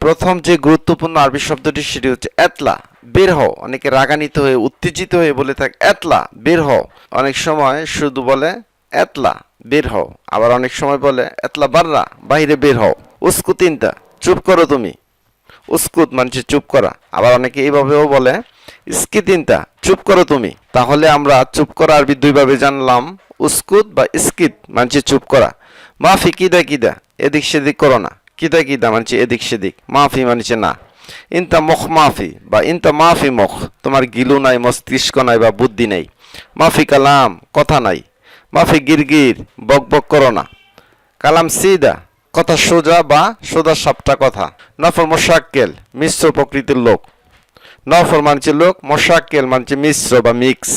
প্রথম যে গুরুত্বপূর্ণ আরবি শব্দটি সেটি হচ্ছে এতলা, বের হও। অনেকে রাগান্বিত হয়ে উত্তেজিত হয়ে বলে থাকে এতলা, বের হও। অনেক সময় শুধু বলে এতলা, বের হও। আবার অনেক সময় বলে এতলা বাররা, বাইরে বের হও। উস্কুতিনতা, চুপ করো তুমি। উস্কুত মানে চুপ করা। আবার অনেকে এইভাবেও বলে ইস্কিতিনতা, চুপ করো তুমি। তাহলে আমরা চুপ করা আরবি দুইভাবে জানলাম, উস্কুত বা ইস্কিত মানে চুপ করা। মাফি কিদা কিদা, এদিক সেদিক করো না। কিদা কিদা মানে এদিক সেদিক, মাফি মানে না। ইনতা মুখ মাফি বা ইনতা মাফি মুখ, তোমার গিলু নাই, মস্তিষ্ক নাই বা বুদ্ধি নাই। মাফি কালাম, কথা নাই। মাফি গিরগির, বক বক করো না। কালাম সিদা, কথা সোজা বা সোজা সাপটা কথা। নফর মোশাক্কেল, মিশ্র প্রকৃতির লোক। নফর মানছে লোক, মোশাক্কেল মানছে মিশ্র বা মিক্স।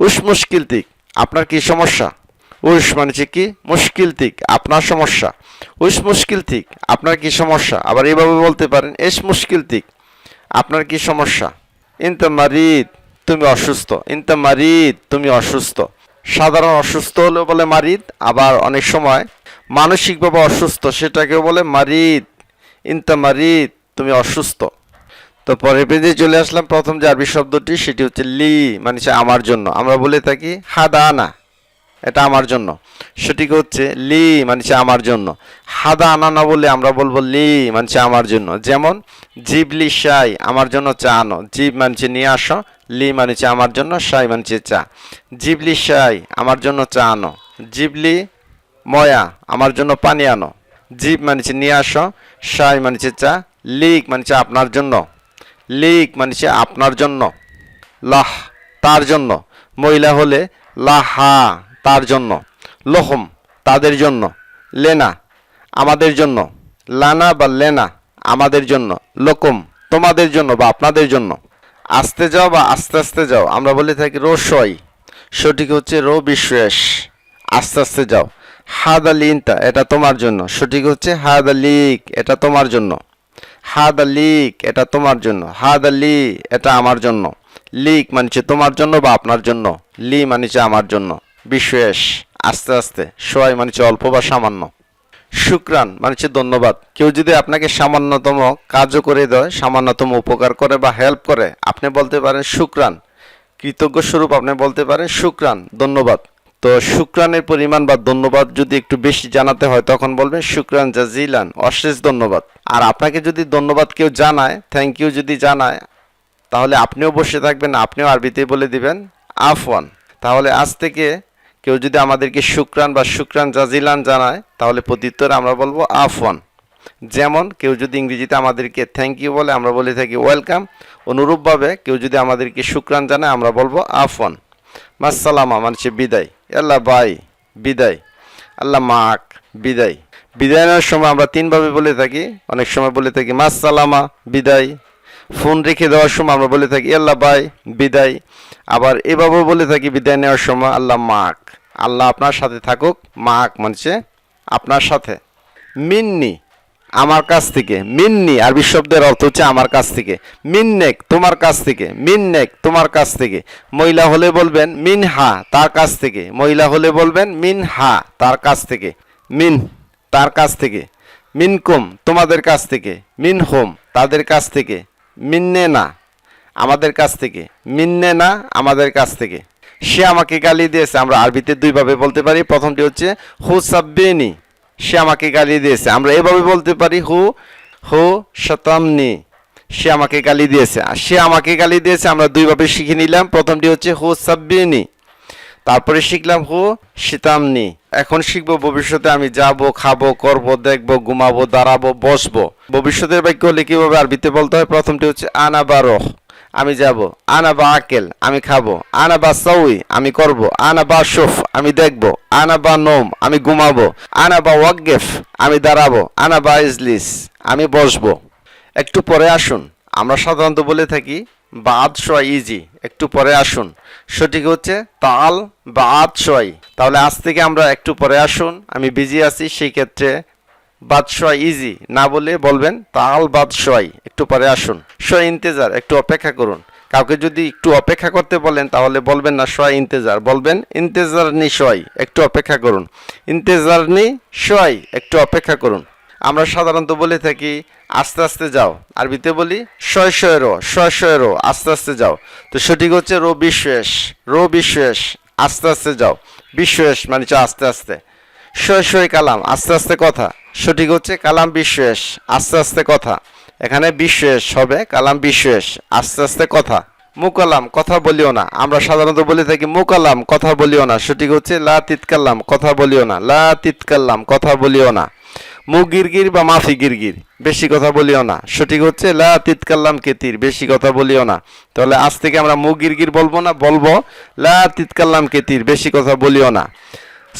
উস মুশকিল তিক, আপনার কি সমস্যা? উস মানছে কি, মুশকিল তিক আপনার সমস্যা। উস মুশকিল তিক আপনার কি সমস্যা। আবার এইভাবে বলতে পারেন এস মুশকিল তিক আপনার কি সমস্যা। ইনতা মারিদ, তুমি অসুস্থ। ইনতা মারিদ, তুমি অসুস্থ। সাধারণ অসুস্থ হলেও বলে মারিদ, আবার অনেক সময় মানসিকভাবে অসুস্থ সেটাকেও বলে মারিদ। ইনতা মারিদ, তুমি অসুস্থ। তো পরের পেজে চলে আসলাম। প্রথম যে আরবি শব্দটি সেটি হচ্ছে লি, মানে আমার জন্য। আমরা বলে থাকি হাদা আনা, এটা আমার জন্য। সেটিকে হচ্ছে লি মানে আমার জন্য। হাদা আনা না বলে আমরা বলবো লি মানে আমার জন্য। যেমন জিবলি শাই, আমার জন্য চা আনো। জিব মানে নিয়ে আসো, লি মানে আমার জন্য, শাই মানে চা। জিবলি শাই, আমার জন্য চা আনো। জিবলি ময়া, আমার জন্য পানি আনো। জিব মানে নিয়ে আসো, শাই মানে চা, লিক মানে আপনার জন্য। লিক মানে আপনার জন্য। লাহ, তার জন্য। মহিলা হলে লাহা, তার জন্য। লহম, তাদের জন্য। লেনা, আমাদের জন্য। লানা বা লেনা, আমাদের জন্য। লোকম, তোমাদের জন্য বা আপনাদের জন্য। আস্তে যাও বা আস্তে আস্তে যাও, আমরা বলে থাকি রো সই, সঠিক হচ্ছে রো বিশেষ, আস্তে আস্তে যাও। হাদা লিনতা, এটা তোমার জন্য, সঠিক হচ্ছে হাদা লিক, এটা তোমার জন্য। হাদা লিক, এটা তোমার জন্য। হাদা লি, এটা আমার জন্য। লিক মানে তোমার জন্য বা আপনার জন্য। লি মানে আমার জন্য। বিশেষ, আস্তে আস্তে। সোয়াই মানে অল্প বা সামান্য। শুক্রান মানে ধন্যবাদ। কেউ যদি আপনাকে সামান্যতম কাজও করে দেয়, সামান্যতম উপকার করে বা হেল্প করে, আপনি বলতে পারেন শুক্রান। কৃতজ্ঞ স্বরূপ আপনি বলতে পারেন শুক্রান, ধন্যবাদ। তো শুক্রানের পরিমাণ বা ধন্যবাদ যদি একটু বেশি জানাতে হয় তখন বলবেন শুক্রান জাজিলান, অশেষ ধন্যবাদ। আর আপনাকে যদি ধন্যবাদ কেউ জানায়, থ্যাংক ইউ যদি জানায়, তাহলে আপনিও বসে থাকবেন, আপনিও আরবিতে বলে দিবেন আফওয়ান। তাহলে আজ থেকে কেউ যদি আমাদেরকে শুক্রান বা শুক্রান জাজিলান জানায়, তাহলে প্রত্যুত্তরে আমরা বলবো আফওয়ান। যেমন কেউ যদি ইংরেজিতে আমাদেরকে থ্যাংক ইউ বলে, আমরা বলে থাকি ওয়েলকাম। অনুরূপভাবে কেউ যদি আমাদেরকে শুক্রান জানায়, আমরা বলবো আফওয়ান। মাসসালামা মানে বিদায়। আল্লাহ বাই, বিদায়। আল্লাহ মাক, বিদায়। বিদায় নেওয়ার সময় আমরা তিনভাবে বলে থাকি। অনেক সময় বলে থাকি মাসসালামা, বিদায়। ফোন রেখে দেওয়ার সময় আমরা বলে থাকি আল্লাহ বাই, বিদায়। আবার এভাবেও বলে থাকি বিদায় নেওয়ার সময় আল্লাহ মাক, আল্লাহ আপনার সাথে থাকুক। মাক মানে আপনার সাথে। মিন্নি, আমার কাছ থেকে। মিন্নি আরবি শব্দের অর্থ হচ্ছে আমার কাছ থেকে। মিন্নেক, তোমার কাছ থেকে। মিন্নেক, তোমার কাছ থেকে। মহিলা হলে বলবেন মিনহা, তার কাছ থেকে। মহিলা হলে বলবেন মিনহা, তার কাছ থেকে। মিন, তার কাছ থেকে। মিনকুম, তোমাদের কাছ থেকে। মিনহুম, তাদের কাছ থেকে। মিন্নে না, আমাদের কাছ থেকে। মিন্নে না, আমাদের কাছ থেকে। সে আমাকে গালি দিয়েছে, আমরা আরবিতে দুইভাবে বলতে পারি। প্রথমটি হচ্ছে হু সাব্বিনি, সে আমাকে গালি দিয়েছে। আমরা এভাবে বলতে পারি হু হু শতামনি, সে আমাকে গালি দিয়েছে। আর সে আমাকে গালি দিয়েছে আমরা দুইভাবে শিখে নিলাম। প্রথমটি হচ্ছে হু সাব্বিনি, তারপরে শিখলাম হু শতামনি। এখন শিখবো ভবিষ্যতে আমি যাব, খাবো, করব, দেখবো, ঘুমাবো, দাঁড়াবো, বসবো। ভবিষ্যতের বাক্য হলে কিভাবে আরবিতে বলতে হয়? প্রথমটি হচ্ছে আনা বারোহ, আমি যাব। আনা বা আকেল, আমি খাবো। আনা বা সউই, আমি করব। আনা বা শুফ, আমি দেখব। আনা বা নোম, আমি ঘুমাবো। আনা বা ওয়াকগেফ, আমি দাঁড়াবো। আনা বা ইজলিস, আমি বসবো। একটু পরে আসুন, আমরা সাধারণত বলে থাকি বাদ শোয়া ইজি, একটু পরে আসুন। সঠিক হচ্ছে তাল বাদ শোয়াই। তাহলে আজ থেকে আমরা একটু পরে আসুন, আমি বিজি আছি, সেই ক্ষেত্রে বাদশাহ ইজি না বলে বলবেন তাল বাদশাহ, একটু পরে আসুন। শোয়া ইন্তেজার, একটু অপেক্ষা করুন। কাউকে যদি একটু অপেক্ষা করতে বলেন তাহলে বলবেন না শোয়া ইন্তেজার, বলবেন ইন্তেজার নি শোয়াই, একটু অপেক্ষা করুন। ইন্তেজার নি শোয়াই, একটু অপেক্ষা করুন। আমরা সাধারণত বলে থাকি আস্তে আস্তে যাও, আরবিতে বলি শয় শয় রো, শয় শয় রো, আস্তে আস্তে যাও। তো সঠিক হচ্ছে রো বিশেষ, রো বিশেষ, আস্তে আস্তে যাও। বিশেষ মানে হচ্ছে আস্তে আস্তে। শয় শয় কালাম, আস্তে আস্তে কথা, সঠিক হচ্ছে কালাম বিশেষ, আস্তে আস্তে কথা। এখানে বিশেষ হবে কালাম বিশেষ, আস্তে আস্তে কথা। মুকালাম, কথা বলিও না, আমরা সাধারণত বলে থাকি মুকালাম, কথা বলিও না, সঠিক হচ্ছে লা তিতকাল্লাম, কথা বলিও না, লা তিতকাল্লাম, কথা বলিও না। মু গিরগির বা মাফি গিরগির, বেশি কথা বলিও না, সঠিক হচ্ছে লা তিতকাল্লাম কেতির, বেশি কথা বলিও না। তাহলে আজ থেকে আমরা মু গিরগির বলবো না, বলবো লা তিতকাল্লাম কেতির, বেশি কথা বলিও না।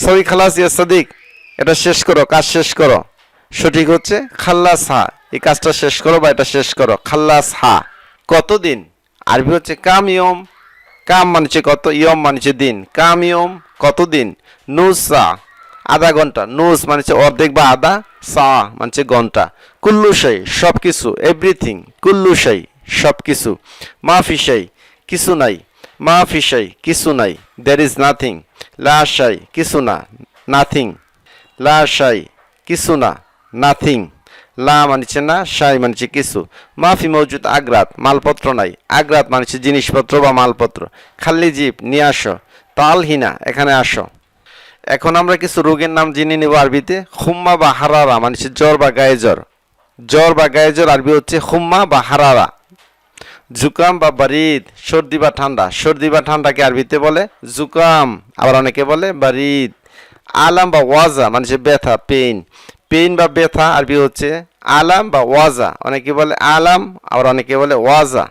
সই খালাস ইয়া সাদিক, এটা শেষ করো, কাজ শেষ করো, সঠিক হচ্ছে খাল্লাস হা, এই কাজটা শেষ করো বা এটা শেষ করো, খাল্লাস হা। কতদিন, আরবি হচ্ছে কাম ইয়ম, কাম মানছে কত, ইয়ম মানছে দিন, কাম ইয়ম কতদিন। নুসা আধা ঘন্টা, নুস মানছে অর্ধেক বা আধা, সা মানছে ঘন্টা। কুল্লু শাই সব কিছু, এভরিথিং, কুল্লু শাই সব কিছু। মাফি শাই কিছু নাই, মাফি শাই কিছু নাই, দ্যার ইজ নাথিং। লা শাই কিছু না, নাথিং, লা শাই কিছু না, নাথিং। লা মানছে না, শাই মানছে কিছু। মাফি মৌজুদ আগ্রাত, মালপত্র নাই, আগ্রাত মানছে জিনিসপত্র বা মালপত্র। খাল্লি জিপ নিয়ে আসো, তালহিনা এখানে আসো। এখন আমরা কিছু রোগের নাম জেনে নেব আরবিতে। খুম্মা বা হারারা মানছে জ্বর বা গায়ে জ্বর, জ্বর বা গায়ে জ্বর আরবি হচ্ছে খুম্মা বা হারারা। জুকাম বা বারিদ, সর্দি বা ঠান্ডা, সর্দি বা ঠান্ডাকে আরবিতে বলে জুকাম, আবার অনেকে বলে বারিদ। আলাম বা ওয়াজা মানে ব্যথা, পেইন, পেইন বা ব্যথা আরবি হচ্ছে আলাম বা ওয়াজা, অনেকে বলে আলাম, আবার অনেকে বলে ওয়াজা।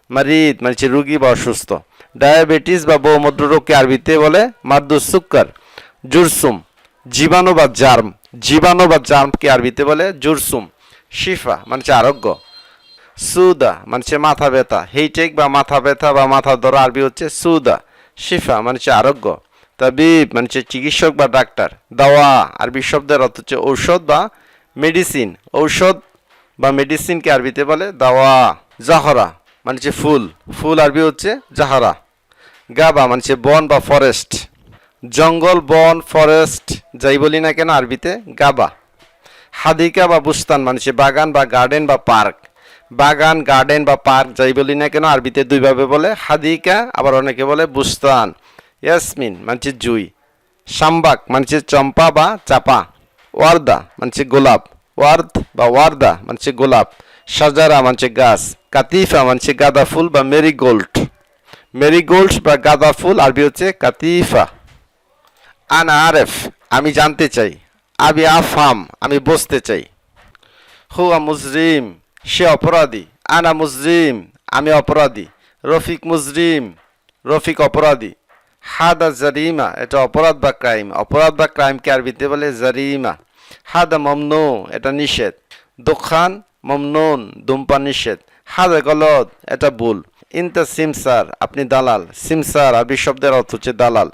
মারিদ মানে রুগী বা অসুস্থ। ডায়াবেটিস বা বহুমূত্র রোগকে আরবিতে বলে মাদ্দুস সুক্কার। জুরসুম জীবাণু বা জার্ম, জীবাণু বা জার্মকে আরবিতে বলে জুরসুম। শিফা মানে আরোগ্য। সুদা মানে মাথা ব্যথা, হেইটেক বা মাথা ব্যথা বা মাথা ধরা আরবি হচ্ছে সুদা। শিফা মানে আরোগ্য। তাবিব মানে চিকিৎসক বা ডাক্তার। দাওয়া আরবি শব্দের অর্থ হচ্ছে ঔষধ বা মেডিসিন, ঔষধ বা মেডিসিনকে আরবিতে বলে দাওয়া। জাহরা মানে ফুল, ফুল আরবি হচ্ছে জাহারা। গাবা মানে বন বা ফরেস্ট, জঙ্গল, বন, ফরেস্ট যাই বলি না কেন আরবিতে গাবা। হাদিকা বা বুস্তান মানে বাগান বা গার্ডেন বা পার্ক, বাগান, গার্ডেন বা পার্ক যাই বলি না কেন আরবিতে দুইভাবে বলে, হাদিকা আবার অনেকে বলে বুস্তান। ইয়াসমিন মানে জুই। শাম্বাক মানে চম্পা বা চাপা। ওয়ার্দা মানে গোলাপ, ওয়ার্দ বা ওয়ার্দা মানে গোলাপ। সাজারা মানে গাছ। কাতিফা মানে গাঁদা ফুল বা মেরিগোল্ড, মেরিগোল্ড বা গাঁদা ফুল আরবি হচ্ছে কাতিফা। আনা আরেফ আমি জানতে চাই, আবি আফহাম আমি বুঝতে চাই। হুয়া মুজরিম সে অপরাধী, আনা মুজরিম আমি অপরাধী। রফিক মুজরিম রফিক অপরাধী। হাদা জারিমা এটা অপরাধ বা ক্রাইম, অপরাধ বা ক্রাইমকে আরবিতে বলে জারিমা। হাদা মমনু এটা নিষেধ। দোকান মমনুন ধূমপান নিষেধ। হাদা গলত এটা ভুল। ইনতা সিমসার আপনি দালাল, সিমসার আরবি শব্দের অর্থ হচ্ছে দালাল।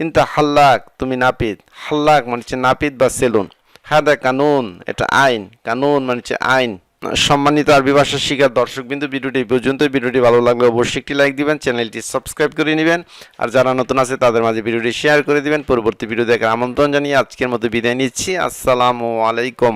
ইনতা হাল্লাক তুমি নাপিত, হাল্লাক মানে নাপিত বা সেলুন। হাদা কানুন এটা আইন, কানুন মানে আইন। সম্মানিত আরবি ভাষা শিখার দর্শকবৃন্দ, ভিডিওটি পর্যন্ত, ভিডিওটি ভালো লাগলে অবশ্যই একটি লাইক দিবেন, চ্যানেলটি সাবস্ক্রাইব করে নেবেন, আর যারা নতুন আছে তাদের মাঝে ভিডিওটি শেয়ার করে দিবেন। পরবর্তী ভিডিও দেখার আমন্ত্রণ জানিয়ে আজকের মতো বিদায় নিচ্ছি। আসসালামু আলাইকুম।